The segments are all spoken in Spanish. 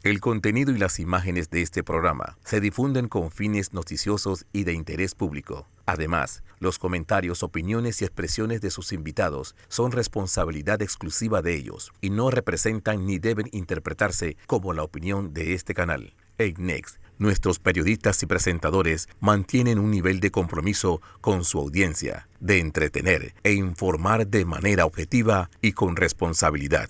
El contenido y las imágenes de este programa se difunden con fines noticiosos y de interés público. Además, los comentarios, opiniones y expresiones de sus invitados son responsabilidad exclusiva de ellos y no representan ni deben interpretarse como la opinión de este canal. En Next, nuestros periodistas y presentadores mantienen un nivel de compromiso con su audiencia, de entretener e informar de manera objetiva y con responsabilidad.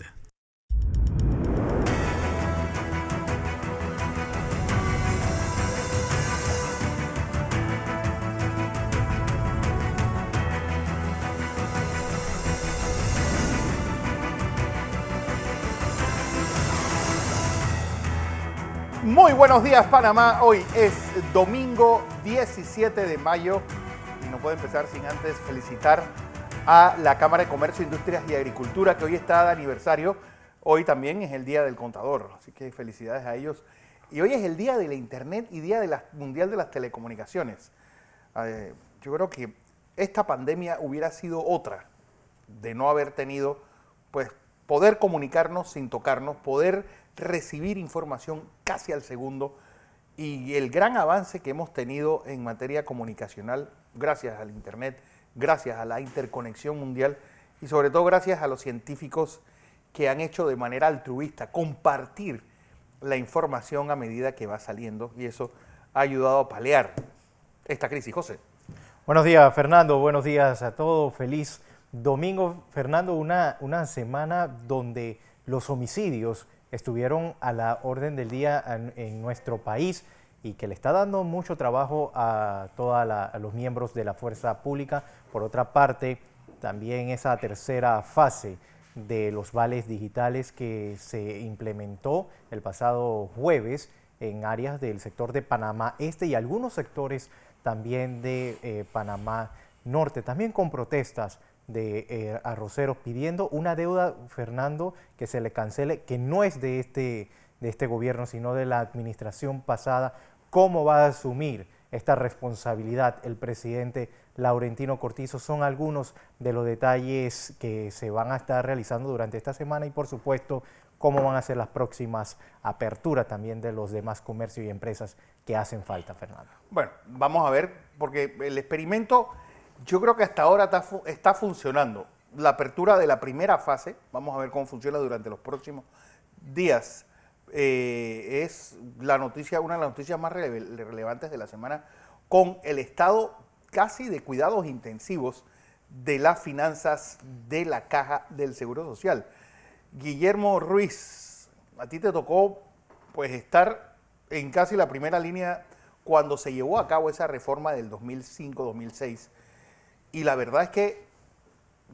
Muy buenos días, Panamá. Hoy es domingo 17 de mayo y no puedo empezar sin antes felicitar a la Cámara de Comercio, Industrias y Agricultura, que hoy está de aniversario. Hoy también es el Día del Contador, así que felicidades a ellos. Y hoy es el Día de la Internet y Día Mundial de las Telecomunicaciones. Yo creo que esta pandemia hubiera sido otra de no haber tenido, pues, poder comunicarnos sin tocarnos, poder recibir información casi al segundo y el gran avance que hemos tenido en materia comunicacional gracias al Internet, gracias a la interconexión mundial y sobre todo gracias a los científicos que han hecho de manera altruista compartir la información a medida que va saliendo y eso ha ayudado a paliar esta crisis. José. Buenos días, Fernando. Buenos días a todos. Feliz domingo, Fernando. Una semana donde los homicidios estuvieron a la orden del día en nuestro país y que le está dando mucho trabajo a los miembros de la fuerza pública. Por otra parte, también esa tercera fase de los vales digitales que se implementó el pasado jueves en áreas del sector de Panamá Este y algunos sectores también de Panamá Norte, también con protestas de arroceros pidiendo una deuda, Fernando, que se le cancele, que no es de este gobierno, sino de la administración pasada. ¿Cómo va a asumir esta responsabilidad el presidente Laurentino Cortizo? Son algunos de los detalles que se van a estar realizando durante esta semana y, por supuesto, cómo van a ser las próximas aperturas también de los demás comercios y empresas que hacen falta, Fernando. Bueno, vamos a ver, porque el experimento yo creo que hasta ahora está funcionando. La apertura de la primera fase, vamos a ver cómo funciona durante los próximos días, es la noticia, una de las noticias más relevantes de la semana, con el estado casi de cuidados intensivos de las finanzas de la Caja del Seguro Social. Guillermo Ruiz, a ti te tocó pues estar en casi la primera línea cuando se llevó a cabo esa reforma del 2005-2006. Y la verdad es que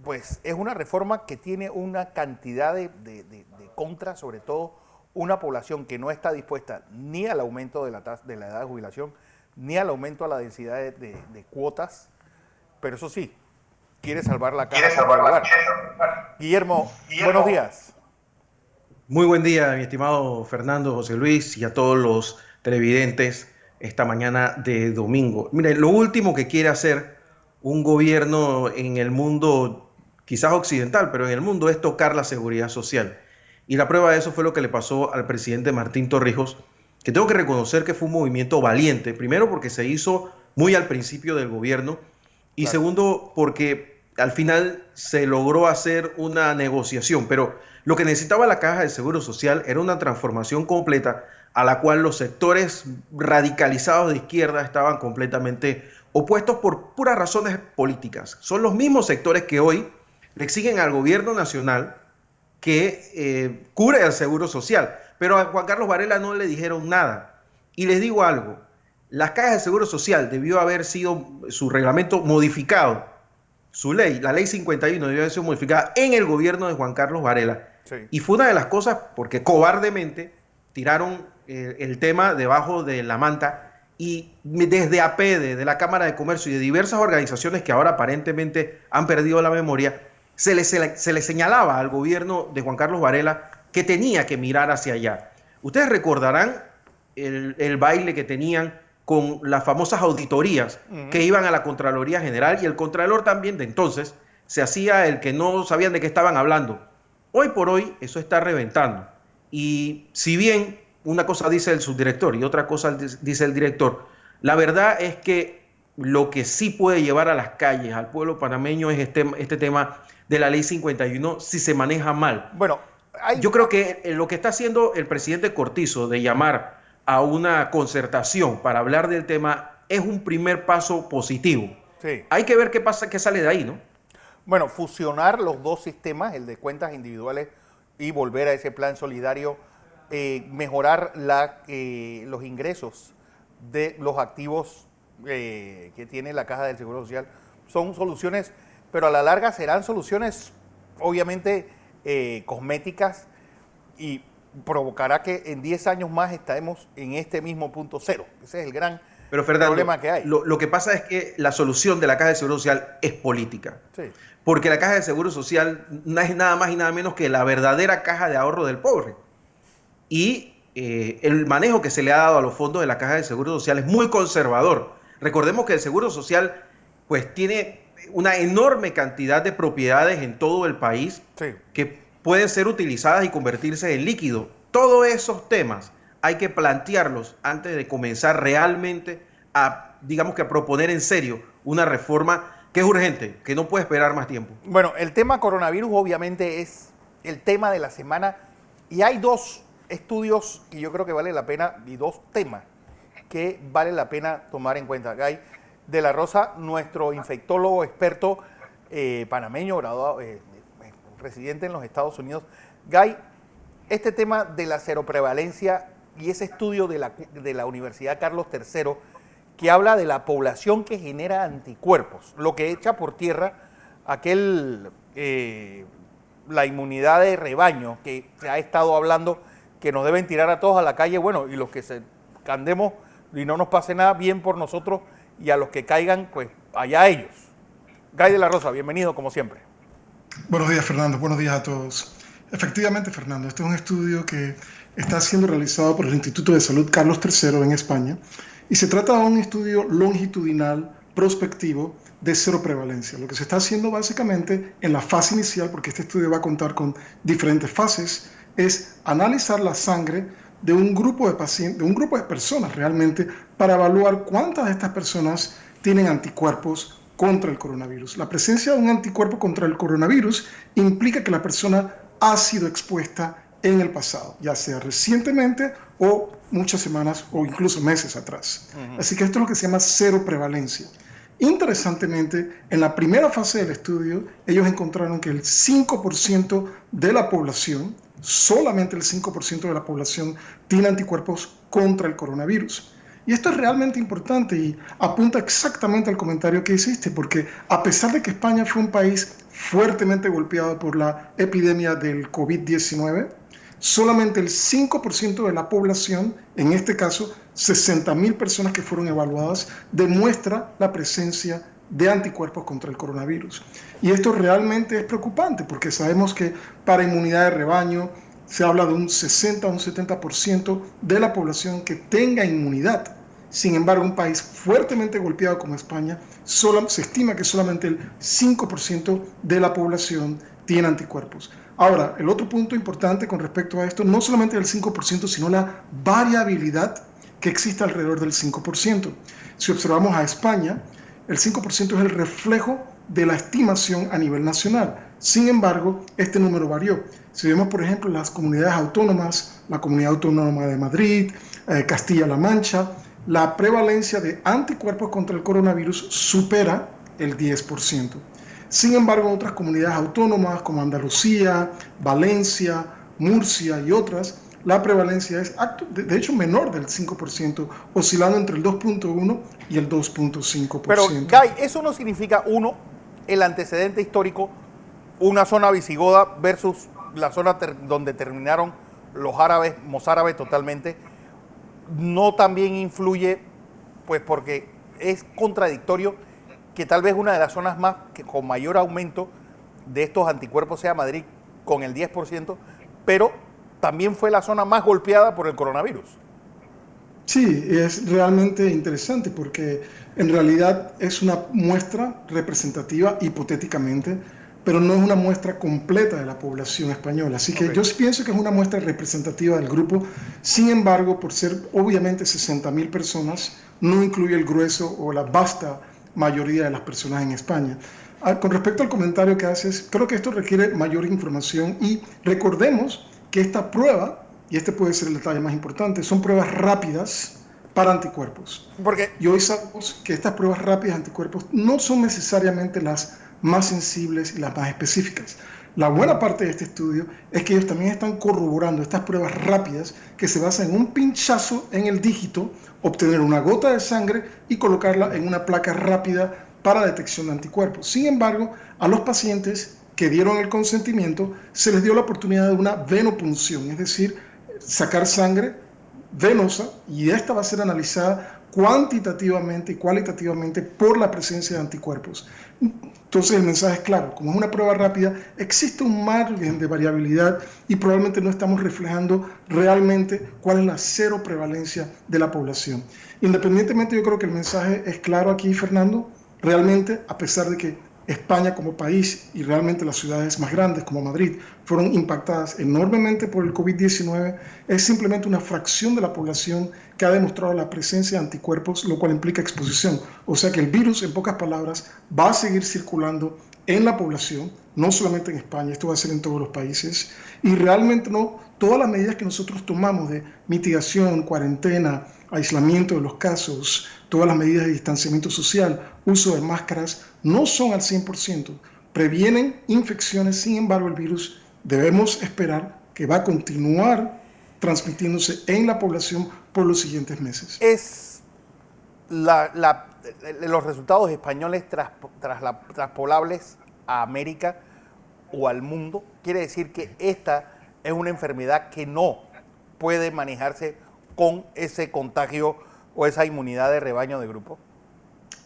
pues, es una reforma que tiene una cantidad de contras, sobre todo una población que no está dispuesta ni al aumento de la edad de jubilación, ni al aumento a la densidad de cuotas, pero eso sí, quiere salvar la caja. Guillermo, buenos días. Muy buen día, mi estimado Fernando, José Luis y a todos los televidentes esta mañana de domingo. Mire, lo último que quiere hacer un gobierno en el mundo, quizás occidental, pero en el mundo es tocar la seguridad social. Y la prueba de eso fue lo que le pasó al presidente Martín Torrijos, que tengo que reconocer que fue un movimiento valiente, primero porque se hizo muy al principio del gobierno y segundo porque al final se logró hacer una negociación, pero lo que necesitaba la Caja de Seguro Social era una transformación completa a la cual los sectores radicalizados de izquierda estaban completamente opuestos por puras razones políticas. Son los mismos sectores que hoy le exigen al gobierno nacional que cubre el seguro social, pero a Juan Carlos Varela no le dijeron nada. Y les digo algo, las cajas de seguro social debió haber sido su reglamento modificado, su ley, la ley 51 debió haber sido modificada en el gobierno de Juan Carlos Varela. Sí. Y fue una de las cosas porque cobardemente tiraron el tema debajo de la manta. Y desde APEDE, de la Cámara de Comercio y de diversas organizaciones que ahora aparentemente han perdido la memoria, se le señalaba al gobierno de Juan Carlos Varela que tenía que mirar hacia allá. Ustedes recordarán el baile que tenían con las famosas auditorías que iban a la Contraloría General y el Contralor también de entonces se hacía el que no sabían de qué estaban hablando. Hoy por hoy eso está reventando y si bien una cosa dice el subdirector y otra cosa dice el director. La verdad es que lo que sí puede llevar a las calles al pueblo panameño es este tema de la ley 51 si se maneja mal. Bueno, yo creo que lo que está haciendo el presidente Cortizo de llamar a una concertación para hablar del tema es un primer paso positivo. sí. Hay que ver qué pasa, qué sale de ahí, ¿no? Bueno, fusionar los dos sistemas, el de cuentas individuales y volver a ese plan solidario, mejorar los ingresos de los activos que tiene la Caja del Seguro Social, son soluciones, pero a la larga serán soluciones obviamente cosméticas y provocará que en 10 años más estaremos en este mismo punto cero. Ese es el gran problema que hay. Lo que pasa es que la solución de la Caja de Seguro Social es política. Sí. Porque la Caja de Seguro Social no es nada más y nada menos que la verdadera caja de ahorro del pobre. Y el manejo que se le ha dado a los fondos de la Caja de Seguro Social es muy conservador. Recordemos que el Seguro Social pues tiene una enorme cantidad de propiedades en todo el país, sí, que pueden ser utilizadas y convertirse en líquido. Todos esos temas hay que plantearlos antes de comenzar realmente a, digamos que a proponer en serio una reforma que es urgente, que no puede esperar más tiempo. Bueno, el tema coronavirus obviamente es el tema de la semana y hay dos estudios que yo creo que vale la pena y dos temas que vale la pena tomar en cuenta. Guy de la Rosa, nuestro infectólogo experto panameño, graduado, residente en los Estados Unidos. Guy, este tema de la seroprevalencia y ese estudio de la Universidad Carlos III que habla de la población que genera anticuerpos, lo que echa por tierra la inmunidad de rebaño que se ha estado hablando, que nos deben tirar a todos a la calle, bueno, y los que se andemos y no nos pase nada, bien por nosotros, y a los que caigan, pues allá ellos. Guy de la Rosa, bienvenido como siempre. Buenos días, Fernando, buenos días a todos. Efectivamente, Fernando, este es un estudio que está siendo realizado por el Instituto de Salud Carlos III en España, y se trata de un estudio longitudinal prospectivo de seroprevalencia. Lo que se está haciendo básicamente en la fase inicial, porque este estudio va a contar con diferentes fases, es analizar la sangre de un grupo de pacientes, de un grupo de personas realmente, para evaluar cuántas de estas personas tienen anticuerpos contra el coronavirus. La presencia de un anticuerpo contra el coronavirus implica que la persona ha sido expuesta en el pasado, ya sea recientemente o muchas semanas o incluso meses atrás. Así que esto es lo que se llama seroprevalencia. Interesantemente, en la primera fase del estudio, ellos encontraron que el 5% de la población, solamente el 5% de la población, tiene anticuerpos contra el coronavirus. Y esto es realmente importante y apunta exactamente al comentario que hiciste, porque a pesar de que España fue un país fuertemente golpeado por la epidemia del COVID-19, solamente el 5% de la población, en este caso 60.000 personas que fueron evaluadas, demuestra la presencia de anticuerpos contra el coronavirus. Y esto realmente es preocupante porque sabemos que para inmunidad de rebaño se habla de un 60 o un 70% de la población que tenga inmunidad. Sin embargo, un país fuertemente golpeado como España, se estima que solamente el 5% de la población tiene anticuerpos. Ahora, el otro punto importante con respecto a esto, no solamente el 5%, sino la variabilidad que existe alrededor del 5%. Si observamos a España, el 5% es el reflejo de la estimación a nivel nacional. Sin embargo, este número varió. Si vemos, por ejemplo, las comunidades autónomas, la Comunidad Autónoma de Madrid, Castilla-La Mancha, la prevalencia de anticuerpos contra el coronavirus supera el 10%. Sin embargo, en otras comunidades autónomas como Andalucía, Valencia, Murcia y otras, la prevalencia es de hecho menor del 5%, oscilando entre el 2.1 y el 2.5%. Pero, Guy, eso no significa, uno, el antecedente histórico, una zona visigoda versus la zona donde terminaron los árabes, mozárabes totalmente, no también influye, pues porque es contradictorio que tal vez una de las zonas con mayor aumento de estos anticuerpos sea Madrid, con el 10%, pero también fue la zona más golpeada por el coronavirus. Sí, es realmente interesante porque en realidad es una muestra representativa, hipotéticamente, pero no es una muestra completa de la población española. Así que yo pienso que es una muestra representativa del grupo. Sin embargo, por ser obviamente 60.000 personas, no incluye el grueso o la vasta mayoría de las personas en España. Con respecto al comentario que haces, creo que esto requiere mayor información y recordemos que esta prueba, y este puede ser el detalle más importante, son pruebas rápidas para anticuerpos. Y hoy sabemos que estas pruebas rápidas de anticuerpos no son necesariamente las más sensibles y las más específicas. La buena parte de este estudio es que ellos también están corroborando estas pruebas rápidas que se basan en un pinchazo en el dígito, obtener una gota de sangre y colocarla en una placa rápida para detección de anticuerpos. Sin embargo, a los pacientes que dieron el consentimiento se les dio la oportunidad de una venopunción, es decir, sacar sangre venosa, y esta va a ser analizada cuantitativamente y cualitativamente por la presencia de anticuerpos. Entonces el mensaje es claro, como es una prueba rápida, existe un margen de variabilidad y probablemente no estamos reflejando realmente cuál es la cero prevalencia de la población. Independientemente, yo creo que el mensaje es claro aquí, Fernando. Realmente, a pesar de que España como país y realmente las ciudades más grandes como Madrid fueron impactadas enormemente por el COVID-19, es simplemente una fracción de la población que ha demostrado la presencia de anticuerpos, lo cual implica exposición. O sea que el virus, en pocas palabras, va a seguir circulando en la población, no solamente en España, esto va a ser en todos los países, y realmente no, todas las medidas que nosotros tomamos de mitigación, cuarentena, aislamiento de los casos, todas las medidas de distanciamiento social, uso de máscaras, no son al 100%, previenen infecciones. Sin embargo, el virus debemos esperar que va a continuar transmitiéndose en la población por los siguientes meses. ¿Es los resultados españoles traspolables a América o al mundo? Quiere decir que esta es una enfermedad que no puede manejarse con ese contagio o esa inmunidad de rebaño de grupo.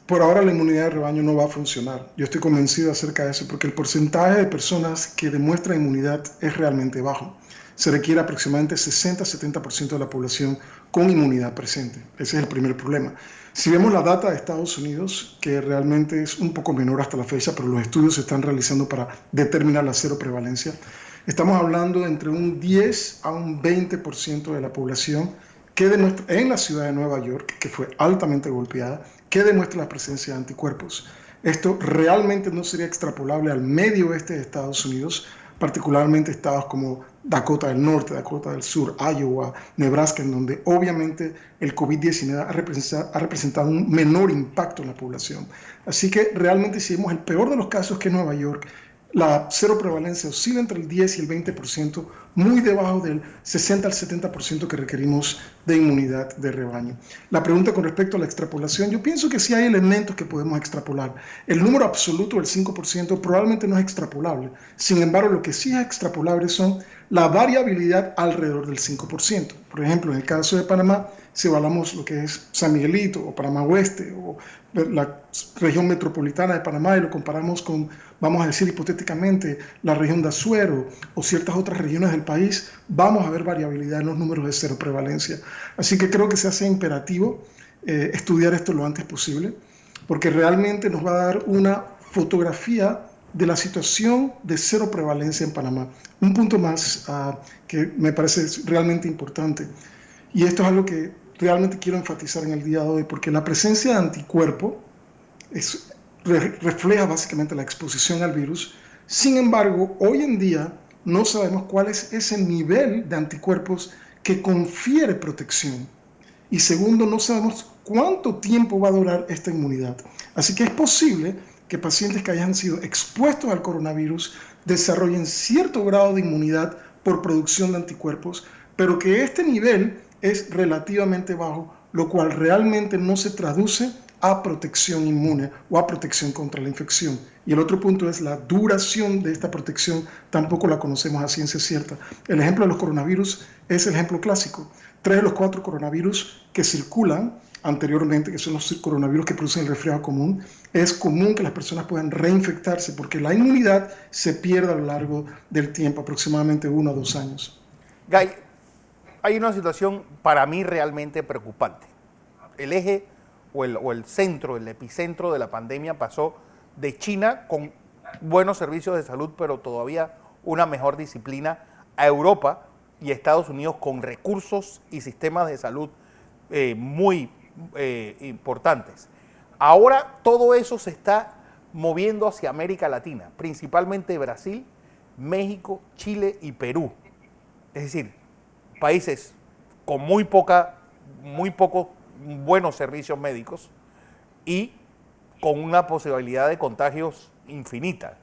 Por ahora la inmunidad de rebaño no va a funcionar. Yo estoy convencido acerca de eso porque el porcentaje de personas que demuestran inmunidad es realmente bajo. Se requiere aproximadamente 60-70% de la población con inmunidad presente. Ese es el primer problema. Si vemos la data de Estados Unidos, que realmente es un poco menor hasta la fecha, pero los estudios se están realizando para determinar la cero prevalencia, estamos hablando entre un 10 a un 20% de la población que demuestra, en la ciudad de Nueva York, que fue altamente golpeada, que demuestra la presencia de anticuerpos. Esto realmente no sería extrapolable al medio oeste de Estados Unidos, particularmente estados como Dakota del Norte, Dakota del Sur, Iowa, Nebraska, en donde obviamente el COVID-19 ha representado un menor impacto en la población. Así que realmente si vemos el peor de los casos, que es Nueva York, la cero prevalencia oscila entre el 10 y el 20%, muy debajo del 60 al 70% que requerimos de inmunidad de rebaño. La pregunta con respecto a la extrapolación, yo pienso que sí hay elementos que podemos extrapolar. El número absoluto del 5% probablemente no es extrapolable. Sin embargo, lo que sí es extrapolable son la variabilidad alrededor del 5%. Por ejemplo, en el caso de Panamá, si evaluamos lo que es San Miguelito o Panamá Oeste o la región metropolitana de Panamá y lo comparamos con, vamos a decir hipotéticamente, la región de Azuero o ciertas otras regiones del país, vamos a ver variabilidad en los números de cero prevalencia. Así que creo que se hace imperativo estudiar esto lo antes posible, porque realmente nos va a dar una fotografía de la situación de cero prevalencia en Panamá. Un punto más que me parece realmente importante, y esto es algo que realmente quiero enfatizar en el día de hoy, porque la presencia de anticuerpo refleja básicamente la exposición al virus. Sin embargo, hoy en día no sabemos cuál es ese nivel de anticuerpos que confiere protección. Y segundo, no sabemos cuánto tiempo va a durar esta inmunidad. Así que es posible que pacientes que hayan sido expuestos al coronavirus desarrollen cierto grado de inmunidad por producción de anticuerpos, pero que este nivel es relativamente bajo, lo cual realmente no se traduce a protección inmune o a protección contra la infección. Y el otro punto es la duración de esta protección, tampoco la conocemos a ciencia cierta. El ejemplo de los coronavirus es el ejemplo clásico. 3 de los 4 coronavirus que circulan anteriormente, que son los coronavirus que producen el resfriado común, es común que las personas puedan reinfectarse porque la inmunidad se pierde a lo largo del tiempo, aproximadamente 1 a 2 años. Guy, hay una situación para mí realmente preocupante. El eje o el centro, el epicentro de la pandemia pasó de China con buenos servicios de salud, pero todavía una mejor disciplina a Europa y Estados Unidos con recursos y sistemas de salud muy importantes. Ahora todo eso se está moviendo hacia América Latina, principalmente Brasil, México, Chile y Perú. Es decir, países con muy pocos buenos servicios médicos y con una posibilidad de contagios infinita.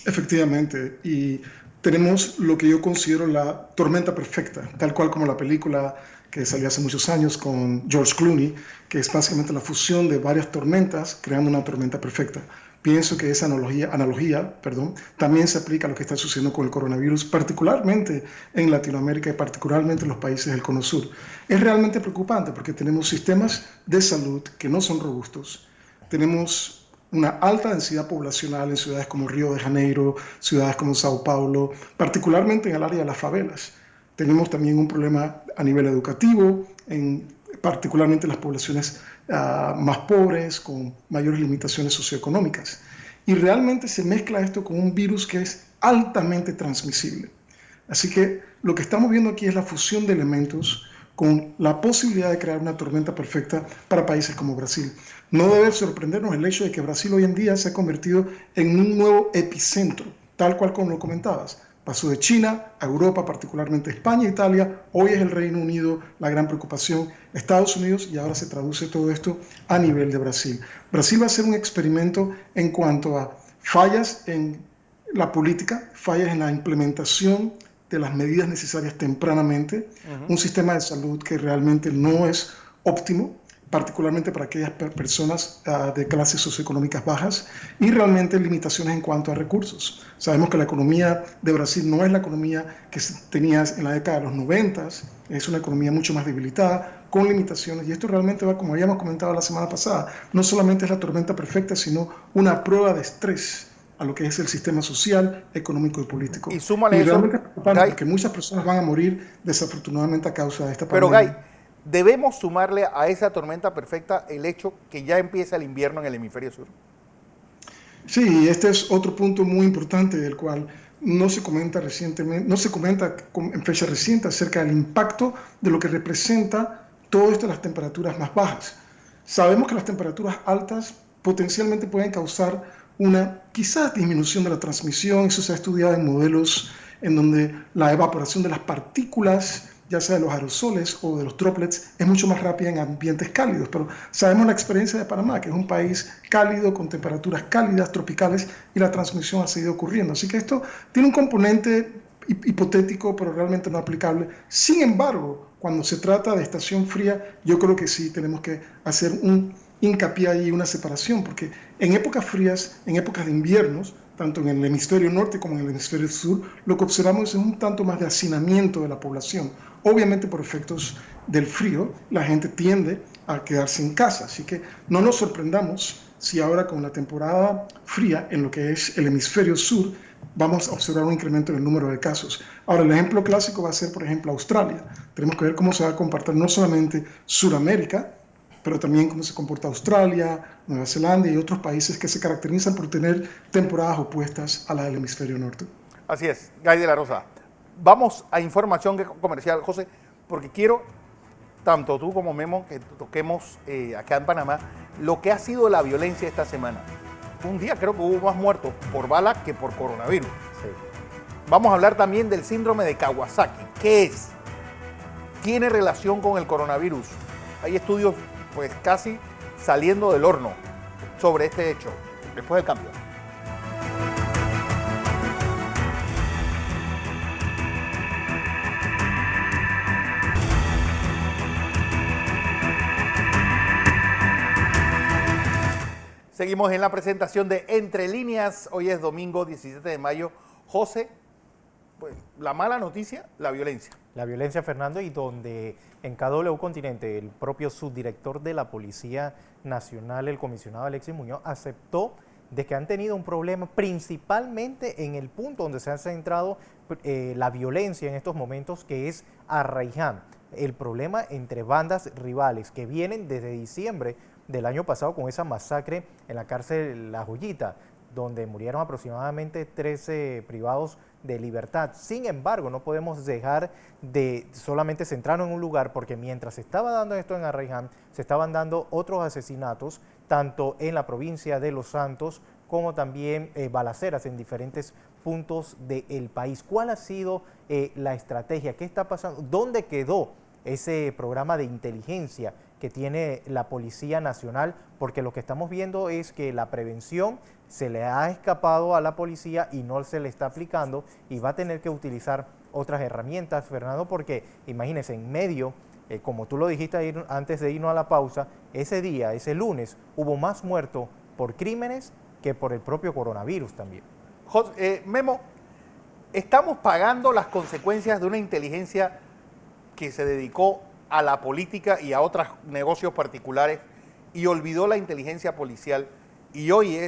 Efectivamente, y tenemos lo que yo considero la tormenta perfecta, tal cual como la película que salió hace muchos años con George Clooney, que es básicamente la fusión de varias tormentas creando una tormenta perfecta. Pienso que esa analogía, también se aplica a lo que está sucediendo con el coronavirus, particularmente en Latinoamérica y particularmente en los países del Cono Sur. Es realmente preocupante porque tenemos sistemas de salud que no son robustos, tenemos una alta densidad poblacional en ciudades como Río de Janeiro, ciudades como Sao Paulo, particularmente en el área de las favelas. Tenemos también un problema a nivel educativo, particularmente en las poblaciones más pobres, con mayores limitaciones socioeconómicas. Y realmente se mezcla esto con un virus que es altamente transmisible. Así que lo que estamos viendo aquí es la fusión de elementos con la posibilidad de crear una tormenta perfecta para países como Brasil. No debe sorprendernos el hecho de que Brasil hoy en día se ha convertido en un nuevo epicentro, tal cual como lo comentabas. Pasó de China a Europa, particularmente España, Italia, hoy es el Reino Unido la gran preocupación, Estados Unidos, y ahora se traduce todo esto a nivel de Brasil. Brasil va a ser un experimento en cuanto a fallas en la política, fallas en la implementación de las medidas necesarias tempranamente, un sistema de salud que realmente no es óptimo, particularmente para aquellas personas de clases socioeconómicas bajas, y realmente limitaciones en cuanto a recursos. Sabemos que la economía de Brasil no es la economía que se tenía en la década de los 90, es una economía mucho más debilitada, con limitaciones, y esto realmente va, como habíamos comentado la semana pasada, no solamente es la tormenta perfecta, sino una prueba de estrés a lo que es el sistema social, económico y político. Y súmale eso, realmente es preocupante Guy, porque muchas personas van a morir desafortunadamente a causa de esta pero pandemia. Guy, debemos sumarle a esa tormenta perfecta el hecho que ya empieza el invierno en el hemisferio sur. Sí, este es otro punto muy importante del cual no se comenta recientemente, no se comenta en fecha reciente acerca del impacto de lo que representa todo esto de las temperaturas más bajas. Sabemos que las temperaturas altas potencialmente pueden causar una quizás disminución de la transmisión. Eso se ha estudiado en modelos en donde la evaporación de las partículas, ya sea de los aerosoles o de los droplets, es mucho más rápida en ambientes cálidos. Pero sabemos la experiencia de Panamá, que es un país cálido, con temperaturas cálidas, tropicales, y la transmisión ha seguido ocurriendo. Así que esto tiene un componente hipotético, pero realmente no aplicable. Sin embargo, cuando se trata de estación fría, yo creo que sí tenemos que hacer un hincapié ahí, una separación, porque en épocas frías, en épocas de inviernos, tanto en el hemisferio norte como en el hemisferio sur, lo que observamos es un tanto más de hacinamiento de la población. Obviamente por efectos del frío, la gente tiende a quedarse en casa, así que no nos sorprendamos si ahora con la temporada fría en lo que es el hemisferio sur, vamos a observar un incremento en el número de casos. Ahora, el ejemplo clásico va a ser, por ejemplo, Australia. Tenemos que ver cómo se va a comportar no solamente Sudamérica, pero también cómo se comporta Australia, Nueva Zelanda y otros países que se caracterizan por tener temporadas opuestas a la del hemisferio norte. Así es, Guy de la Rosa. Vamos a información comercial, José, porque quiero, tanto tú como Memo, que toquemos acá en Panamá, lo que ha sido la violencia esta semana. Un día creo que hubo más muertos por bala que por coronavirus. Sí. Vamos a hablar también del síndrome de Kawasaki. ¿Qué es? ¿Tiene relación con el coronavirus? Hay estudios pues casi saliendo del horno sobre este hecho. Después del cambio. Seguimos en la presentación de Entre Líneas. Hoy es domingo 17 de mayo. José, pues la mala noticia, la violencia. La violencia, Fernando, y donde en KW Continente el propio subdirector de la Policía Nacional, el comisionado Alexis Muñoz, aceptó de que han tenido un problema principalmente en el punto donde se ha centrado la violencia en estos momentos, que es Arraiján. El problema entre bandas rivales que vienen desde diciembre del año pasado con esa masacre en la cárcel La Joyita. donde murieron aproximadamente 13 privados de libertad. Sin embargo, no podemos dejar de solamente centrarnos en un lugar, porque mientras se estaba dando esto en Arraiján, se estaban dando otros asesinatos, tanto en la provincia de Los Santos como también balaceras en diferentes puntos del país. ¿Cuál ha sido la estrategia? ¿Qué está pasando? ¿Dónde quedó ese programa de inteligencia que tiene la Policía Nacional? Porque lo que estamos viendo es que la prevención se le ha escapado a la policía y no se le está aplicando, y va a tener que utilizar otras herramientas, Fernando, porque imagínense, en medio, como tú lo dijiste antes de irnos a la pausa, ese día, ese lunes, hubo más muertos por crímenes que por el propio coronavirus también. Memo, estamos pagando las consecuencias de una inteligencia que se dedicó a la política y a otros negocios particulares y olvidó la inteligencia policial, y hoy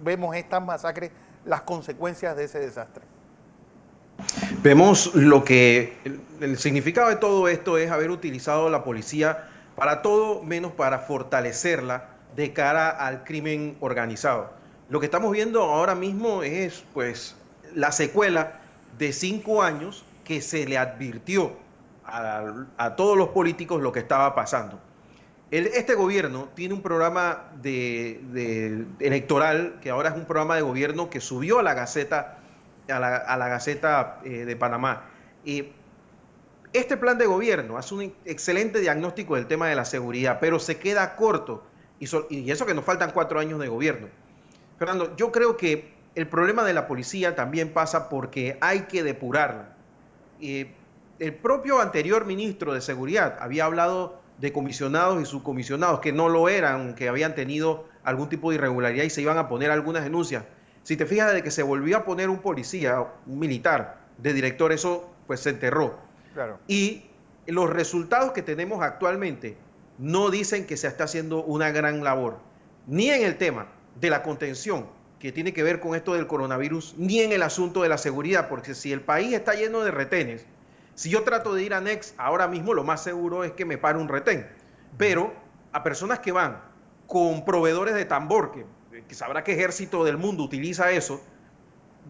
vemos estas masacres, las consecuencias de ese desastre. Vemos lo que el significado de todo esto es haber utilizado la policía para todo menos para fortalecerla de cara al crimen organizado. Lo que estamos viendo ahora mismo es pues la secuela de 5 años que se le advirtió a todos los políticos lo que estaba pasando. Este gobierno tiene un programa electoral que ahora es un programa de gobierno que subió a la Gaceta, a la Gaceta de Panamá. Y este plan de gobierno hace un excelente diagnóstico del tema de la seguridad, pero se queda corto. Y eso que nos faltan 4 años de gobierno. Fernando, yo creo que el problema de la policía también pasa porque hay que depurarla. El propio anterior ministro de Seguridad había hablado de comisionados y subcomisionados que no lo eran, que habían tenido algún tipo de irregularidad y se iban a poner algunas denuncias. Si te fijas, de que se volvió a poner un policía, un militar de director, eso pues se enterró. Claro. Y los resultados que tenemos actualmente no dicen que se está haciendo una gran labor, ni en el tema de la contención, que tiene que ver con esto del coronavirus, ni en el asunto de la seguridad, porque si el país está lleno de retenes, si yo trato de ir a Nex ahora mismo, lo más seguro es que me pare un retén. Pero a personas que van con proveedores de tambor, que sabrá qué ejército del mundo utiliza eso,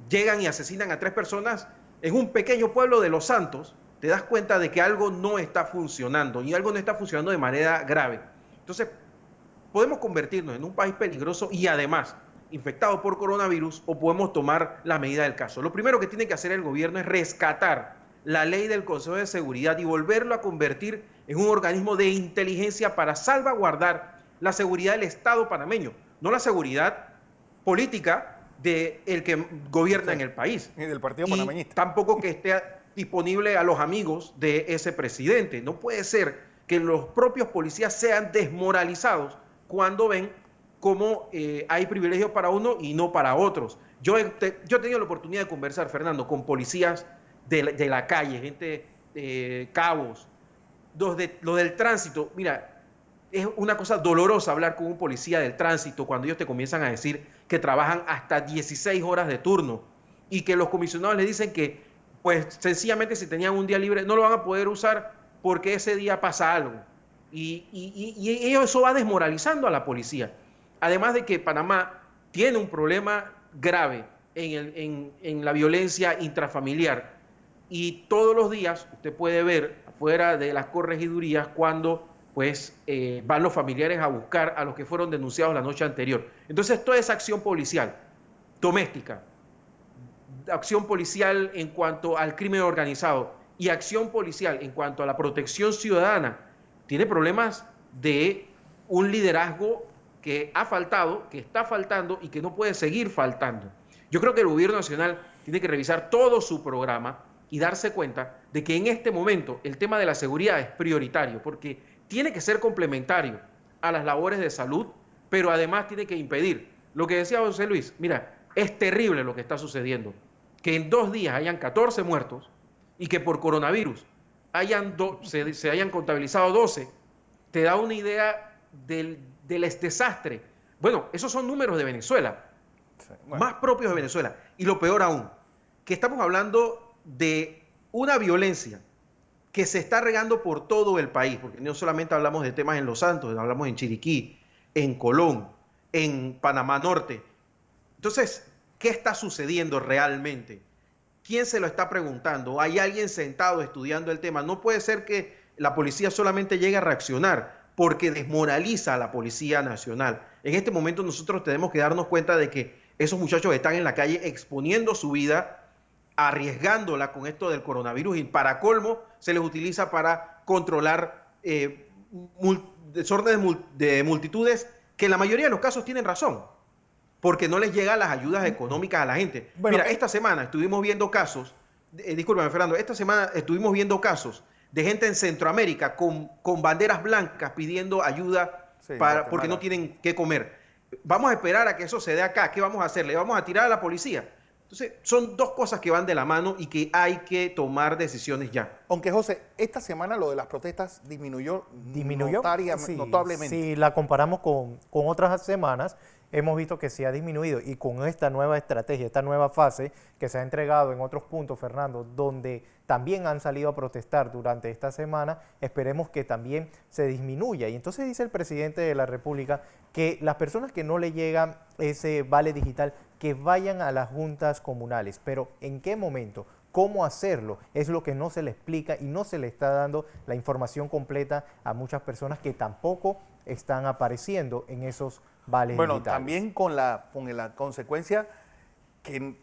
llegan y asesinan a 3 personas en un pequeño pueblo de Los Santos, te das cuenta de que algo no está funcionando, y algo no está funcionando de manera grave. Entonces, podemos convertirnos en un país peligroso y además infectado por coronavirus, o podemos tomar la medida del caso. Lo primero que tiene que hacer el gobierno es rescatar la ley del Consejo de Seguridad y volverlo a convertir en un organismo de inteligencia para salvaguardar la seguridad del Estado panameño, no la seguridad política del que gobierna en el país. Y del partido panameñista. Tampoco que esté disponible a los amigos de ese presidente. No puede ser que los propios policías sean desmoralizados cuando ven cómo hay privilegios para uno y no para otros. Yo he tenido la oportunidad de conversar, Fernando, con policías de la calle, gente, cabos, los del tránsito. Mira, es una cosa dolorosa hablar con un policía del tránsito cuando ellos te comienzan a decir que trabajan hasta 16 horas de turno y que los comisionados les dicen que pues sencillamente si tenían un día libre no lo van a poder usar porque ese día pasa algo. Y eso va desmoralizando a la policía. Además de que Panamá tiene un problema grave en la violencia intrafamiliar. Y todos los días usted puede ver afuera de las corregidurías cuando pues van los familiares a buscar a los que fueron denunciados la noche anterior. Entonces toda esa acción policial doméstica, acción policial en cuanto al crimen organizado y acción policial en cuanto a la protección ciudadana, tiene problemas de un liderazgo que ha faltado, que está faltando y que no puede seguir faltando. Yo creo que el gobierno nacional tiene que revisar todo su programa y darse cuenta de que en este momento el tema de la seguridad es prioritario, porque tiene que ser complementario a las labores de salud, pero además tiene que impedir. Lo que decía José Luis, mira, es terrible lo que está sucediendo, que en 2 días hayan 14 muertos y que por coronavirus se hayan contabilizado 12, te da una idea del desastre. Bueno, esos son números de Venezuela, sí, bueno, más propios de Venezuela. Y lo peor aún, que estamos hablando de una violencia que se está regando por todo el país, porque no solamente hablamos de temas en Los Santos, hablamos en Chiriquí, en Colón, en Panamá Norte, Entonces, ¿qué está sucediendo realmente? ¿Quién se lo está preguntando? ¿Hay alguien sentado estudiando el tema? No puede ser que la policía solamente llegue a reaccionar porque desmoraliza a la Policía Nacional. En este momento nosotros tenemos que darnos cuenta de que esos muchachos están en la calle exponiendo su vida, arriesgándola con esto del coronavirus, y para colmo se les utiliza para controlar desórdenes de multitudes que en la mayoría de los casos tienen razón, porque no les llegan las ayudas económicas a la gente. Bueno, mira, esta semana estuvimos viendo casos, discúlpame Fernando, esta semana estuvimos viendo casos de gente en Centroamérica con banderas blancas pidiendo ayuda porque no tienen qué comer. Vamos a esperar a que eso se dé acá. ¿Qué vamos a hacer? ¿Le vamos a tirar a la policía? Entonces, son dos cosas que van de la mano y que hay que tomar decisiones ya. Aunque, José, esta semana lo de las protestas disminuyó Sí, notablemente. si la comparamos con otras semanas, hemos visto que sí ha disminuido, y con esta nueva estrategia, esta nueva fase que se ha entregado en otros puntos, Fernando, donde también han salido a protestar durante esta semana, esperemos que también se disminuya. Y entonces dice el presidente de la República que las personas que no le llegan ese vale digital, que vayan a las juntas comunales. Pero ¿en qué momento? ¿Cómo hacerlo? Es lo que no se le explica y no se le está dando la información completa a muchas personas que tampoco están apareciendo en esos vales digitales. También con la consecuencia que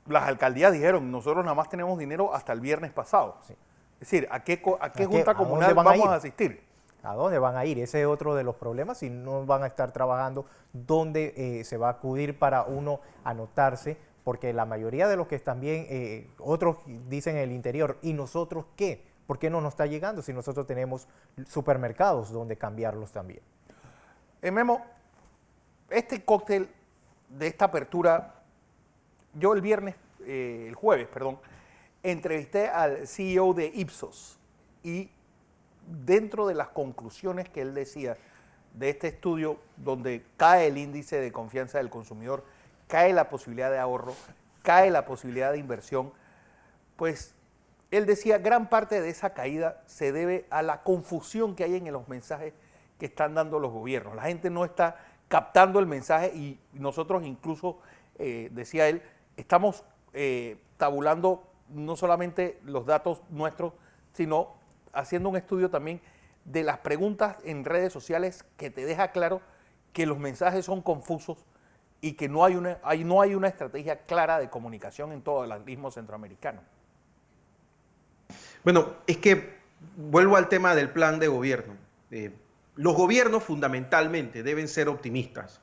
las alcaldías dijeron, nosotros nada más tenemos dinero hasta el viernes pasado. Sí. Es decir, ¿a qué junta comunal vamos a asistir? ¿A dónde van a ir? Ese es otro de los problemas, si no van a estar trabajando, ¿dónde se va a acudir para uno anotarse? Porque la mayoría de los que también, otros dicen en el interior, ¿y nosotros qué? ¿Por qué no nos está llegando si nosotros tenemos supermercados donde cambiarlos también? Memo, este cóctel de esta apertura, yo el jueves, entrevisté al CEO de Ipsos, y dentro de las conclusiones que él decía de este estudio, donde cae el índice de confianza del consumidor, cae la posibilidad de ahorro, cae la posibilidad de inversión, pues él decía gran parte de esa caída se debe a la confusión que hay en los mensajes que están dando los gobiernos. La gente no está captando el mensaje, y nosotros incluso, decía él, estamos tabulando no solamente los datos nuestros, sino haciendo un estudio también de las preguntas en redes sociales que te deja claro que los mensajes son confusos y que no hay una estrategia clara de comunicación en todo el mismo centroamericano. Bueno, es que vuelvo al tema del plan de gobierno. Los gobiernos fundamentalmente deben ser optimistas,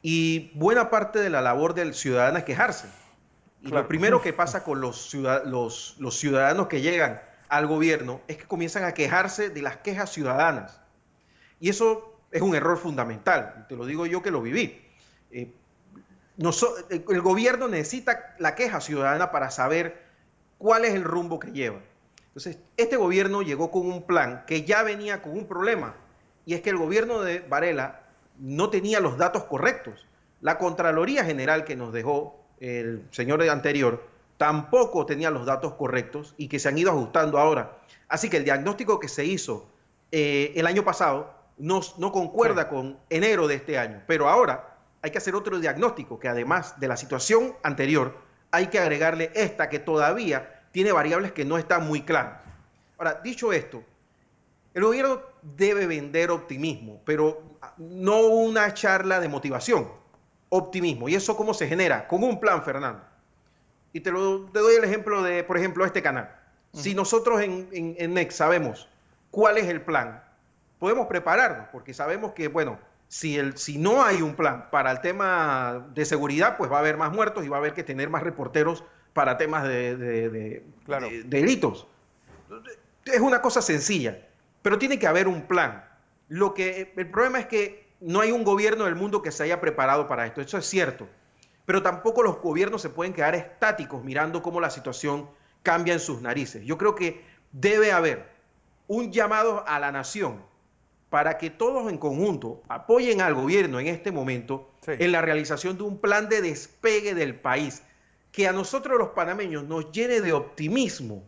y buena parte de la labor del ciudadano es quejarse. Y claro, lo primero que pasa con los ciudadanos que llegan al gobierno es que comienzan a quejarse de las quejas ciudadanas. Y eso es un error fundamental, te lo digo yo que lo viví. El gobierno necesita la queja ciudadana para saber cuál es el rumbo que lleva. Entonces, este gobierno llegó con un plan que ya venía con un problema, y es que el gobierno de Varela no tenía los datos correctos. La Contraloría General que nos dejó el señor anterior tampoco tenía los datos correctos, y que se han ido ajustando ahora. Así que el diagnóstico que se hizo el año pasado no concuerda con enero de este año, pero ahora hay que hacer otro diagnóstico, que además de la situación anterior, hay que agregarle esta que todavía tiene variables que no están muy claras. Ahora, dicho esto, el gobierno debe vender optimismo, pero no una charla de motivación, optimismo. ¿Y eso cómo se genera? Con un plan, Fernando. Y te doy el ejemplo de, por ejemplo, este canal. Si nosotros en NEC sabemos cuál es el plan, podemos prepararnos, porque sabemos que, bueno, si no hay un plan para el tema de seguridad, pues va a haber más muertos y va a haber que tener más reporteros para temas de delitos. Es una cosa sencilla, pero tiene que haber un plan. El problema es que no hay un gobierno del mundo que se haya preparado para esto, eso es cierto, pero tampoco los gobiernos se pueden quedar estáticos mirando cómo la situación cambia en sus narices. Yo creo que debe haber un llamado a la nación para que todos en conjunto apoyen al gobierno en este momento en la realización de un plan de despegue del país, que a nosotros los panameños nos llene de optimismo.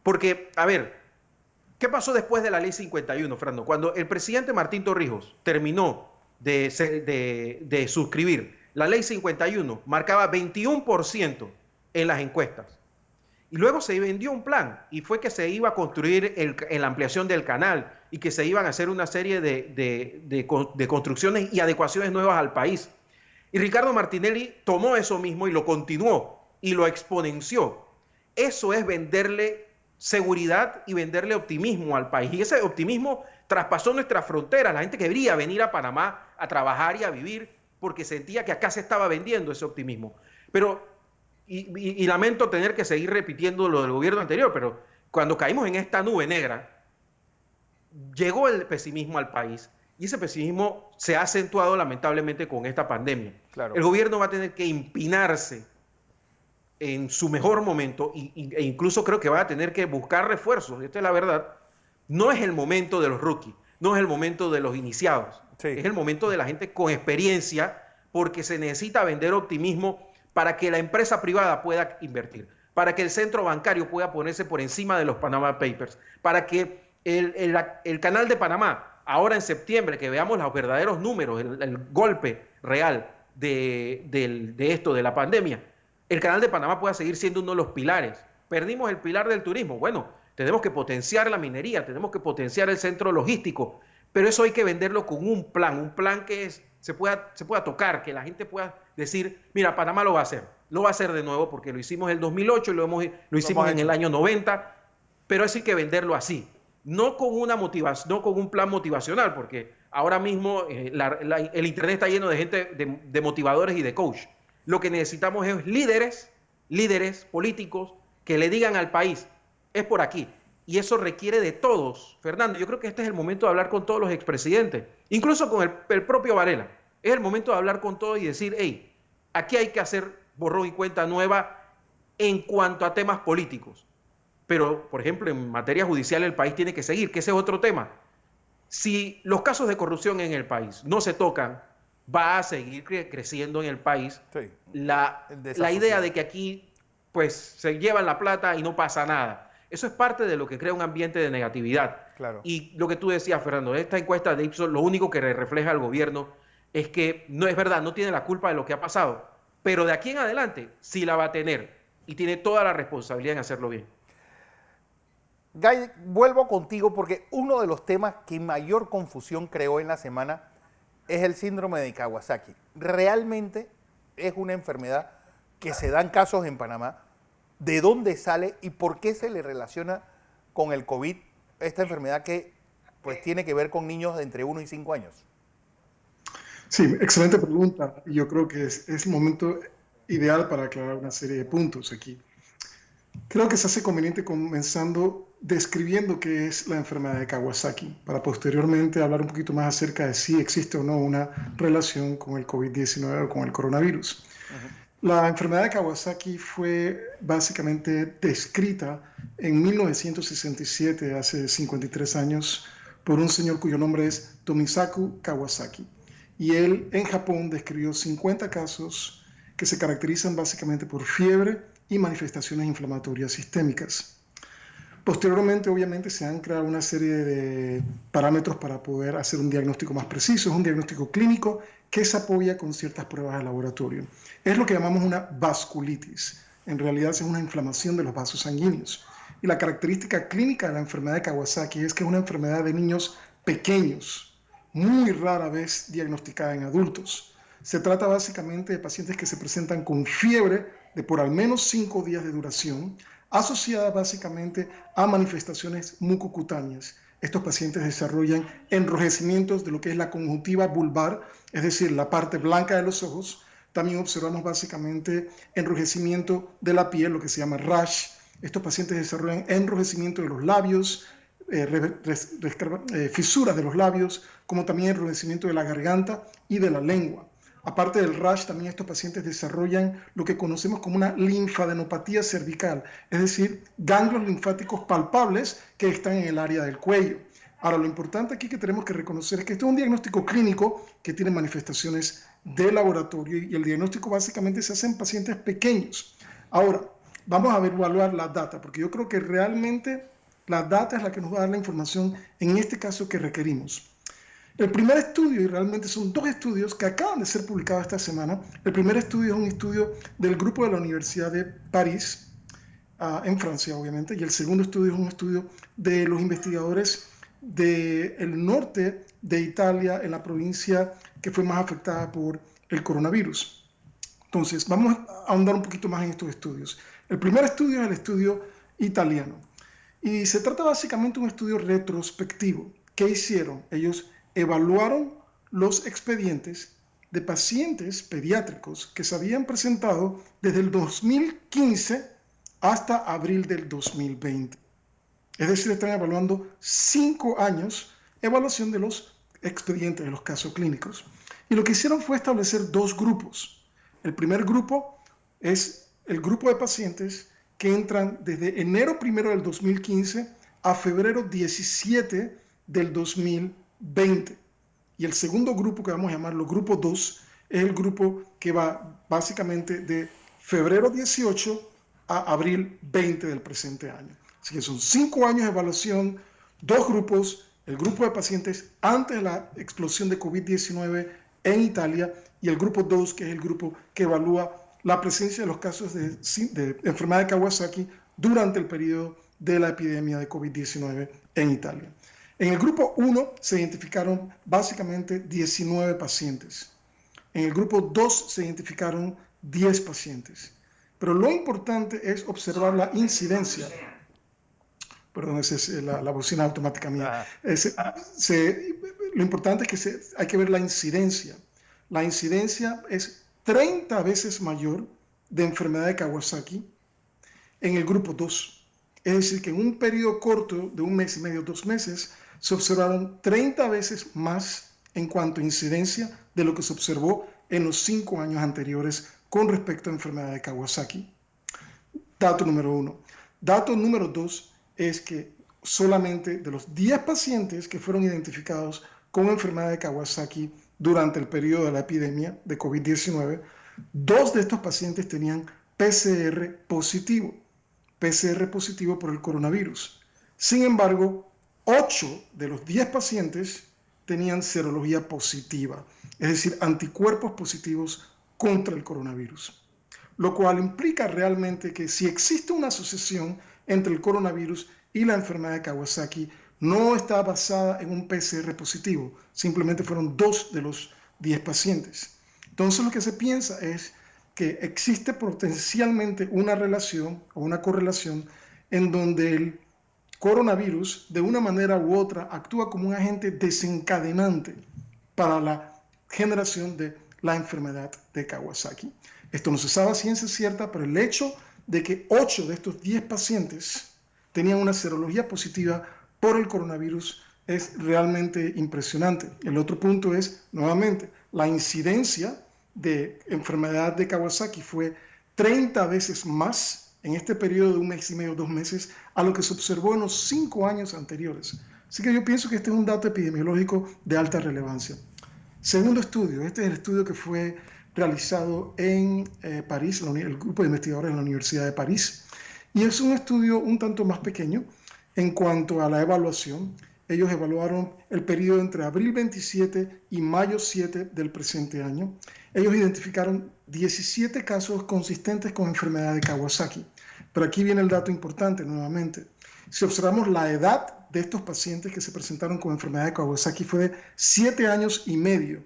Porque, a ver, ¿qué pasó después de la Ley 51, Fernando? Cuando el presidente Martín Torrijos terminó de suscribir la ley 51 marcaba 21% en las encuestas. Y luego se vendió un plan y fue que se iba a construir la ampliación del canal y que se iban a hacer una serie de construcciones y adecuaciones nuevas al país. Y Ricardo Martinelli tomó eso mismo y lo continuó y lo exponenció. Eso es venderle seguridad y venderle optimismo al país. Y ese optimismo traspasó nuestras fronteras. La gente quería venir a Panamá a trabajar y a vivir porque sentía que acá se estaba vendiendo ese optimismo. Pero, y lamento tener que seguir repitiendo lo del gobierno anterior, pero cuando caímos en esta nube negra, llegó el pesimismo al país y ese pesimismo se ha acentuado lamentablemente con esta pandemia. Claro. El gobierno va a tener que empinarse en su mejor momento e incluso creo que va a tener que buscar refuerzos. Esta es la verdad. No es el momento de los rookies, no es el momento de los iniciados. Sí. Es el momento de la gente con experiencia porque se necesita vender optimismo para que la empresa privada pueda invertir, para que el centro bancario pueda ponerse por encima de los Panama Papers, para que el canal de Panamá, ahora en septiembre, que veamos los verdaderos números, el golpe real de esto, de la pandemia, el canal de Panamá pueda seguir siendo uno de los pilares. Perdimos el pilar del turismo. Bueno, tenemos que potenciar la minería, tenemos que potenciar el centro logístico, pero eso hay que venderlo con un plan que se pueda tocar, que la gente pueda decir, mira, Panamá lo va a hacer de nuevo porque lo hicimos en el 2008, lo hicimos en el año 90, pero eso hay que venderlo así, no con una motivación, no con un plan motivacional, porque ahora mismo el internet está lleno de gente, de motivadores y de coach. Lo que necesitamos es líderes políticos que le digan al país, es por aquí. Y eso requiere de todos. Fernando, yo creo que este es el momento de hablar con todos los expresidentes, incluso con el propio Varela. Es el momento de hablar con todos y decir, hey, aquí hay que hacer borrón y cuenta nueva en cuanto a temas políticos. Pero, por ejemplo, en materia judicial el país tiene que seguir, que ese es otro tema. Si los casos de corrupción en el país no se tocan, va a seguir creciendo en el país. Sí. La idea de que aquí pues se llevan la plata y no pasa nada. Eso es parte de lo que crea un ambiente de negatividad. Claro. Y lo que tú decías, Fernando, esta encuesta de Ipsos, lo único que refleja al gobierno es que no es verdad, no tiene la culpa de lo que ha pasado, pero de aquí en adelante sí la va a tener y tiene toda la responsabilidad en hacerlo bien. Guy, vuelvo contigo porque uno de los temas que mayor confusión creó en la semana es el síndrome de Kawasaki. Realmente es una enfermedad que se dan casos en Panamá. ¿De dónde sale y por qué se le relaciona con el COVID esta enfermedad que pues tiene que ver con niños de entre 1 y 5 años? Sí, excelente pregunta. Yo creo que es el momento ideal para aclarar una serie de puntos aquí. Creo que se hace conveniente comenzando describiendo qué es la enfermedad de Kawasaki, para posteriormente hablar un poquito más acerca de si existe o no una relación con el COVID-19 o con el coronavirus. La enfermedad de Kawasaki fue básicamente descrita en 1967, hace 53 años, por un señor cuyo nombre es Tomisaku Kawasaki. Y él en Japón describió 50 casos que se caracterizan básicamente por fiebre y manifestaciones inflamatorias sistémicas. Posteriormente, obviamente, se han creado una serie de parámetros para poder hacer un diagnóstico más preciso, es un diagnóstico clínico que se apoya con ciertas pruebas de laboratorio. Es lo que llamamos una vasculitis. En realidad es una inflamación de los vasos sanguíneos. Y la característica clínica de la enfermedad de Kawasaki es que es una enfermedad de niños pequeños, muy rara vez diagnosticada en adultos. Se trata básicamente de pacientes que se presentan con fiebre de por al menos 5 días de duración, asociada básicamente a manifestaciones mucocutáneas. Estos pacientes desarrollan enrojecimientos de lo que es la conjuntiva vulvar, es decir, la parte blanca de los ojos. También observamos básicamente enrojecimiento de la piel, lo que se llama rash. Estos pacientes desarrollan enrojecimiento de los labios, fisuras de los labios, como también enrojecimiento de la garganta y de la lengua. Aparte del rash, también estos pacientes desarrollan lo que conocemos como una linfadenopatía cervical, es decir, ganglios linfáticos palpables que están en el área del cuello. Ahora, lo importante aquí que tenemos que reconocer es que esto es un diagnóstico clínico que tiene manifestaciones de laboratorio y el diagnóstico básicamente se hace en pacientes pequeños. Ahora, vamos a evaluar la data, porque yo creo que realmente la data es la que nos va a dar la información en este caso que requerimos. El primer estudio, y realmente son dos estudios que acaban de ser publicados esta semana. El primer estudio es un estudio del grupo de la Universidad de París, en Francia obviamente, y el segundo estudio es un estudio de los investigadores del norte de Italia, en la provincia que fue más afectada por el coronavirus. Entonces, vamos a ahondar un poquito más en estos estudios. El primer estudio es el estudio italiano, y se trata básicamente de un estudio retrospectivo. ¿Qué hicieron? Ellos evaluaron los expedientes de pacientes pediátricos que se habían presentado desde el 2015 hasta abril del 2020. Es decir, están evaluando 5 años, evaluación de los expedientes, de los casos clínicos. Y lo que hicieron fue establecer dos grupos. El primer grupo es el grupo de pacientes que entran desde enero 1 del 2015 a febrero 17 del 2020. Y el segundo grupo, que vamos a llamarlo grupo 2, es el grupo que va básicamente de febrero 18 a abril 20 del presente año. Así que son 5 años de evaluación, dos grupos, el grupo de pacientes antes de la explosión de COVID-19 en Italia y el grupo 2, que es el grupo que evalúa la presencia de los casos de enfermedad de Kawasaki durante el periodo de la epidemia de COVID-19 en Italia. En el grupo 1 se identificaron básicamente 19 pacientes. En el grupo 2 se identificaron 10 pacientes. Pero lo importante es observar la incidencia. Perdón, esa es la bocina automática mía. Lo importante es que hay que ver la incidencia. La incidencia es 30 veces mayor de enfermedad de Kawasaki en el grupo 2. Es decir, que en un periodo corto de 1 mes y medio, 2 meses, se observaron 30 veces más en cuanto a incidencia de lo que se observó en los 5 años anteriores con respecto a enfermedad de Kawasaki. Dato número 1. Dato número 2 es que solamente de los 10 pacientes que fueron identificados con enfermedad de Kawasaki durante el periodo de la epidemia de COVID-19, 2 de estos pacientes tenían PCR positivo por el coronavirus. Sin embargo, 8 de los 10 pacientes tenían serología positiva, es decir, anticuerpos positivos contra el coronavirus. Lo cual implica realmente que si existe una asociación entre el coronavirus y la enfermedad de Kawasaki, no está basada en un PCR positivo, simplemente fueron 2 de los 10 pacientes. Entonces lo que se piensa es que existe potencialmente una relación o una correlación en donde el coronavirus de una manera u otra actúa como un agente desencadenante para la generación de la enfermedad de Kawasaki. Esto no se sabe a ciencia cierta, pero el hecho de que 8 de estos 10 pacientes tenían una serología positiva por el coronavirus es realmente impresionante. El otro punto es, nuevamente, la incidencia de enfermedad de Kawasaki fue 30 veces más en este periodo de 1 mes y medio, 2 meses, a lo que se observó en los 5 años anteriores. Así que yo pienso que este es un dato epidemiológico de alta relevancia. Segundo estudio, este es el estudio que fue realizado en París, el grupo de investigadores de la Universidad de París, y es un estudio un tanto más pequeño en cuanto a la evaluación. Ellos evaluaron el periodo entre abril 27 y mayo 7 del presente año. Ellos identificaron 17 casos consistentes con enfermedad de Kawasaki. Pero aquí viene el dato importante nuevamente. Si observamos la edad de estos pacientes que se presentaron con enfermedad de Kawasaki fue de 7 años y medio.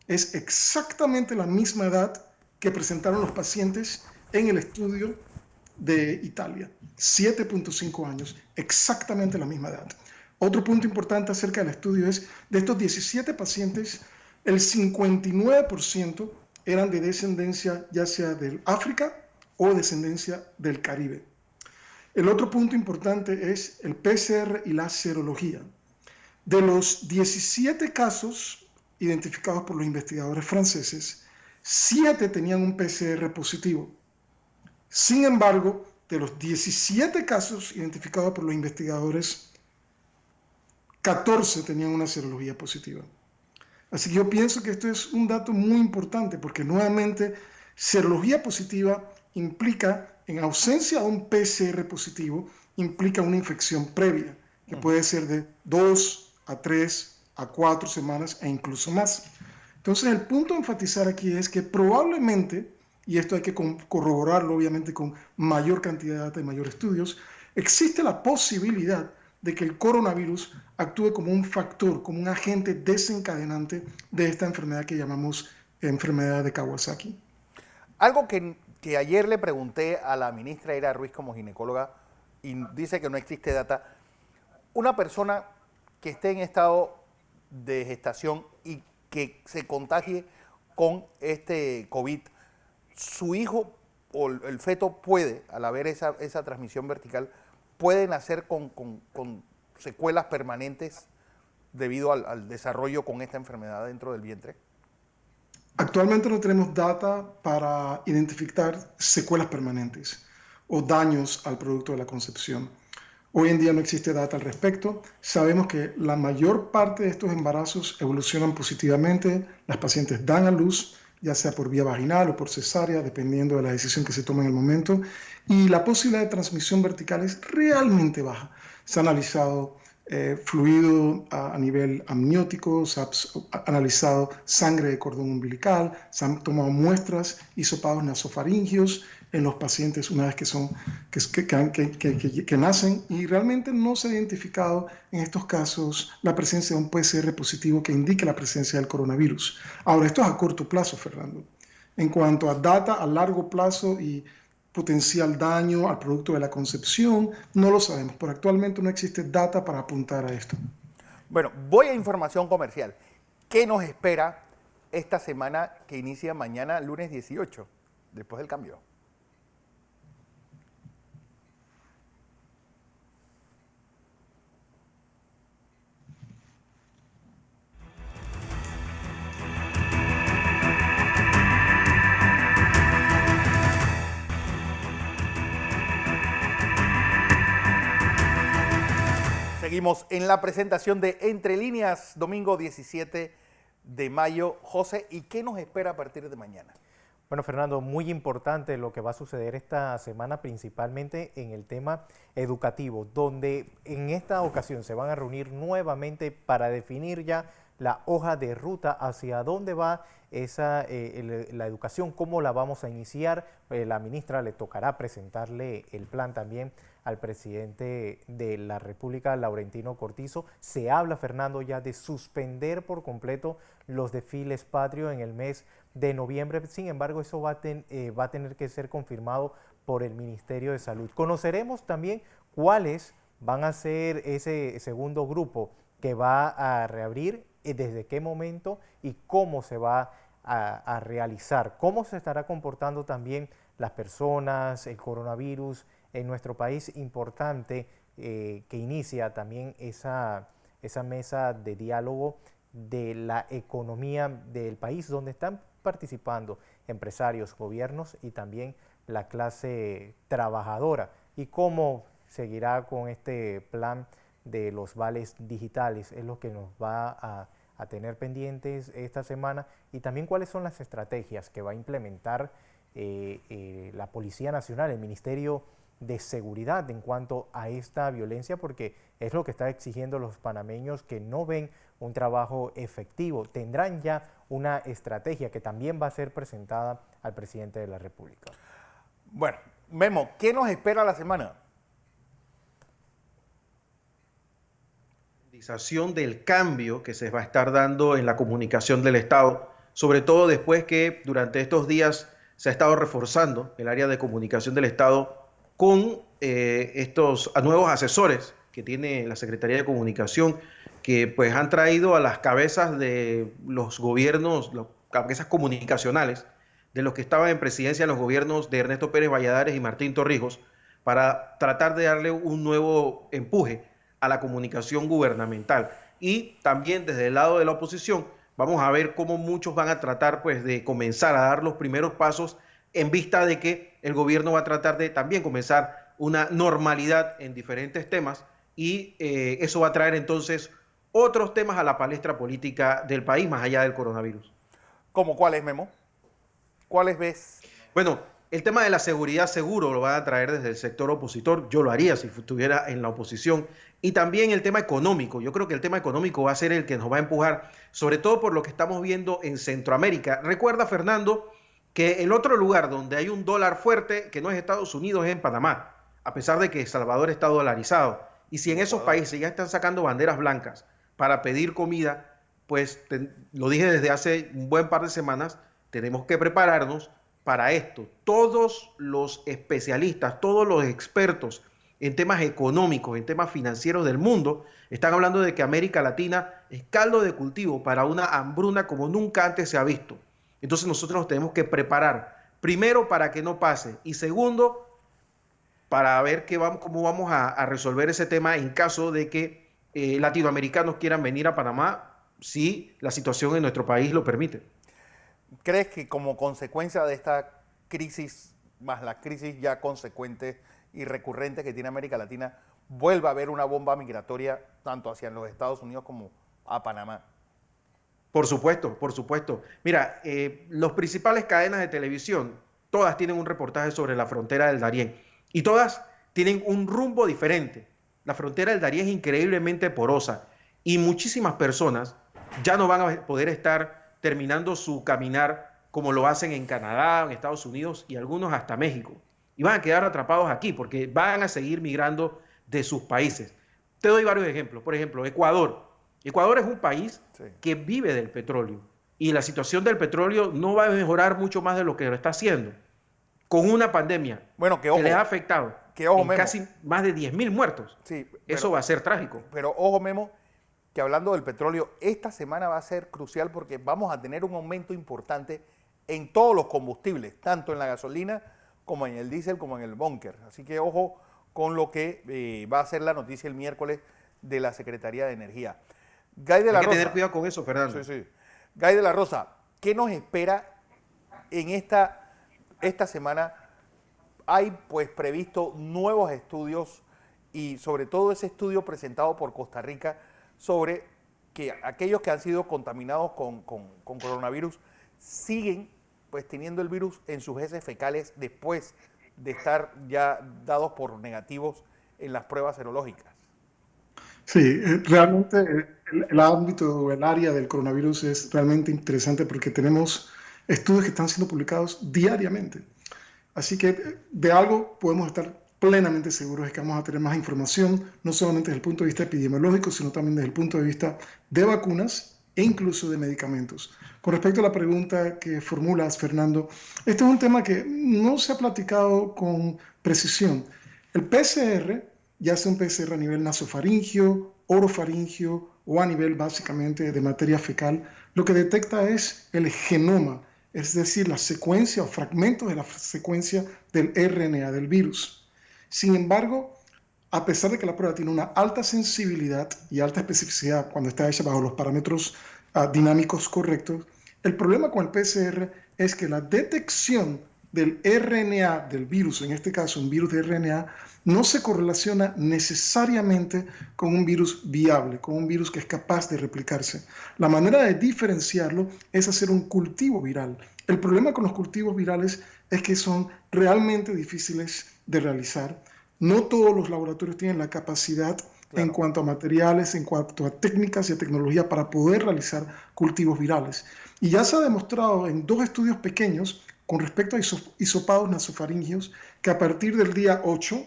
Es exactamente la misma edad que presentaron los pacientes en el estudio de Italia. 7.5 años, exactamente la misma edad. Otro punto importante acerca del estudio es, de estos 17 pacientes, el 59% eran de descendencia ya sea del África o descendencia del Caribe. El otro punto importante es el PCR y la serología. De los 17 casos identificados por los investigadores franceses, 7 tenían un PCR positivo. Sin embargo, de los 17 casos identificados por los investigadores, 14 tenían una serología positiva. Así que yo pienso que esto es un dato muy importante porque nuevamente serología positiva implica, en ausencia de un PCR positivo, implica una infección previa que puede ser de 2 a 3 a 4 semanas e incluso más. Entonces, el punto a enfatizar aquí es que probablemente, y esto hay que corroborarlo obviamente con mayor cantidad de data y mayor estudios, existe la posibilidad de que el coronavirus actúe como un factor, como un agente desencadenante de esta enfermedad que llamamos enfermedad de Kawasaki. Algo que ayer le pregunté a la ministra Ira Ruiz como ginecóloga y dice que no existe data. Una persona que esté en estado de gestación y que se contagie con este COVID, su hijo o el feto puede, al haber esa transmisión vertical, puede nacer con secuelas permanentes debido al desarrollo con esta enfermedad dentro del vientre. Actualmente no tenemos data para identificar secuelas permanentes o daños al producto de la concepción. Hoy en día no existe data al respecto. Sabemos que la mayor parte de estos embarazos evolucionan positivamente. Las pacientes dan a luz, ya sea por vía vaginal o por cesárea, dependiendo de la decisión que se tome en el momento. Y la posibilidad de transmisión vertical es realmente baja. Se ha analizado fluido a nivel amniótico, se ha analizado sangre de cordón umbilical, se han tomado muestras, hisopados nasofaringios en los pacientes una vez que nacen, y realmente no se ha identificado en estos casos la presencia de un PCR positivo que indique la presencia del coronavirus. Ahora, esto es a corto plazo, Fernando. En cuanto a data a largo plazo y potencial daño al producto de la concepción, no lo sabemos, pero actualmente no existe data para apuntar a esto. Bueno, voy a información comercial. ¿Qué nos espera esta semana que inicia mañana, lunes 18, después del cambio? Seguimos en la presentación de Entre Líneas, domingo 17 de mayo. José, ¿y qué nos espera a partir de mañana? Bueno, Fernando, muy importante lo que va a suceder esta semana, principalmente en el tema educativo, donde en esta ocasión se van a reunir nuevamente para definir ya la hoja de ruta hacia dónde va la educación, cómo la vamos a iniciar. La ministra le tocará presentarle el plan también al presidente de la República, Laurentino Cortizo. Se habla, Fernando, ya de suspender por completo los desfiles patrios en el mes de noviembre. Sin embargo, eso va a tener que ser confirmado por el Ministerio de Salud. Conoceremos también cuáles van a ser ese segundo grupo que va a reabrir, desde qué momento y cómo se va a realizar, cómo se estará comportando también las personas, el coronavirus en nuestro país. Importante que inicia también esa mesa de diálogo de la economía del país, donde están participando empresarios, gobiernos y también la clase trabajadora, y cómo seguirá con este plan de los vales digitales. Es lo que nos va a tener pendientes esta semana, y también cuáles son las estrategias que va a implementar la Policía Nacional, el Ministerio de Seguridad en cuanto a esta violencia, porque es lo que está exigiendo los panameños, que no ven un trabajo efectivo. Tendrán ya una estrategia que también va a ser presentada al presidente de la República. Bueno, Memo, ¿qué nos espera la semana? Del cambio que se va a estar dando en la comunicación del Estado, sobre todo después que durante estos días se ha estado reforzando el área de comunicación del Estado con estos nuevos asesores que tiene la Secretaría de Comunicación, que pues han traído a las cabezas de los gobiernos, las cabezas comunicacionales de los que estaban en presidencia en los gobiernos de Ernesto Pérez Valladares y Martín Torrijos, para tratar de darle un nuevo empuje a la comunicación gubernamental. Y también desde el lado de la oposición vamos a ver cómo muchos van a tratar pues de comenzar a dar los primeros pasos, en vista de que el gobierno va a tratar de también comenzar una normalidad en diferentes temas, y eso va a traer entonces otros temas a la palestra política del país más allá del coronavirus. ¿Cómo cuáles, Memo? ¿Cuáles ves? Bueno, El tema de la seguridad seguro lo van a traer desde el sector opositor. Yo lo haría si estuviera en la oposición. Y también el tema económico. Yo creo que el tema económico va a ser el que nos va a empujar, sobre todo por lo que estamos viendo en Centroamérica. Recuerda, Fernando, que el otro lugar donde hay un dólar fuerte, que no es Estados Unidos, es en Panamá, a pesar de que El Salvador está dolarizado. Y si en esos países ya están sacando banderas blancas para pedir comida, pues lo dije desde hace un buen par de semanas, tenemos que prepararnos para esto. Todos los especialistas, todos los expertos en temas económicos, en temas financieros del mundo, están hablando de que América Latina es caldo de cultivo para una hambruna como nunca antes se ha visto. Entonces nosotros nos tenemos que preparar, primero para que no pase y segundo para ver cómo vamos a resolver ese tema en caso de que latinoamericanos quieran venir a Panamá si la situación en nuestro país lo permite. ¿Crees que como consecuencia de esta crisis, más la crisis ya consecuente y recurrente que tiene América Latina, vuelva a haber una bomba migratoria tanto hacia los Estados Unidos como a Panamá? Por supuesto, por supuesto. Mira, las principales cadenas de televisión, todas tienen un reportaje sobre la frontera del Darién y todas tienen un rumbo diferente. La frontera del Darién es increíblemente porosa y muchísimas personas ya no van a poder estar terminando su caminar como lo hacen en Canadá, en Estados Unidos y algunos hasta México. Y van a quedar atrapados aquí porque van a seguir migrando de sus países. Te doy varios ejemplos. Por ejemplo, Ecuador. Ecuador es un país que vive del petróleo y la situación del petróleo no va a mejorar mucho más de lo que lo está haciendo. Con una pandemia que les ha afectado en casi más de 10.000 muertos. Sí, eso va a ser trágico. Pero ojo, Memo, que hablando del petróleo, esta semana va a ser crucial porque vamos a tener un aumento importante en todos los combustibles, tanto en la gasolina como en el diésel, como en el búnker. Así que ojo con lo que va a ser la noticia el miércoles de la Secretaría de Energía. Guy de la Rosa. Hay que tener cuidado con eso, Fernando. Sí. Guy de la Rosa, ¿qué nos espera en esta semana? Hay pues previsto nuevos estudios y sobre todo ese estudio presentado por Costa Rica sobre que aquellos que han sido contaminados con coronavirus siguen pues teniendo el virus en sus heces fecales después de estar ya dados por negativos en las pruebas serológicas. Sí, realmente el ámbito, el área del coronavirus es realmente interesante porque tenemos estudios que están siendo publicados diariamente. Así que de algo podemos estar plenamente seguros de que vamos a tener más información, no solamente desde el punto de vista epidemiológico, sino también desde el punto de vista de vacunas e incluso de medicamentos. Con respecto a la pregunta que formulas, Fernando, este es un tema que no se ha platicado con precisión. El PCR, ya sea un PCR a nivel nasofaringio, orofaringio o a nivel básicamente de materia fecal, lo que detecta es el genoma, es decir, la secuencia o fragmentos de la secuencia del RNA del virus. Sin embargo, a pesar de que la prueba tiene una alta sensibilidad y alta especificidad cuando está hecha bajo los parámetros dinámicos correctos, el problema con el PCR es que la detección del RNA del virus, en este caso un virus de RNA, no se correlaciona necesariamente con un virus viable, con un virus que es capaz de replicarse. La manera de diferenciarlo es hacer un cultivo viral. El problema con los cultivos virales es que son realmente difíciles de realizar. No todos los laboratorios tienen la capacidad en cuanto a materiales, en cuanto a técnicas y a tecnología para poder realizar cultivos virales. Y ya se ha demostrado en 2 estudios pequeños con respecto a hisopados nasofaringios que a partir del día 8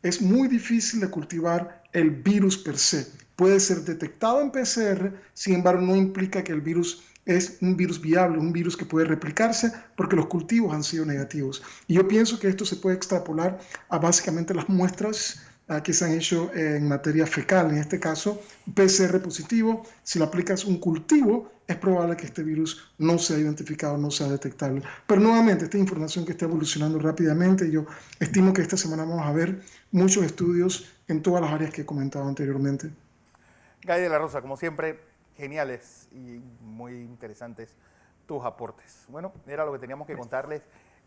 es muy difícil de cultivar el virus per se. Puede ser detectado en PCR, sin embargo no implica que el virus es un virus viable, un virus que puede replicarse porque los cultivos han sido negativos. Y yo pienso que esto se puede extrapolar a básicamente las muestras que se han hecho en materia fecal. En este caso, PCR positivo, si le aplicas un cultivo, es probable que este virus no sea identificado, no sea detectable. Pero nuevamente, esta información que está evolucionando rápidamente, yo estimo que esta semana vamos a ver muchos estudios en todas las áreas que he comentado anteriormente. Guy de la Rosa, como siempre, geniales y muy interesantes tus aportes. Bueno, era lo que teníamos que contarles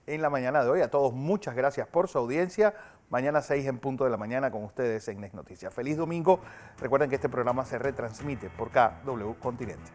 en la mañana de hoy. A todos, muchas gracias por su audiencia. Mañana 6 en punto de la mañana con ustedes en Next Noticias. Feliz domingo. Recuerden que este programa se retransmite por KW Continente.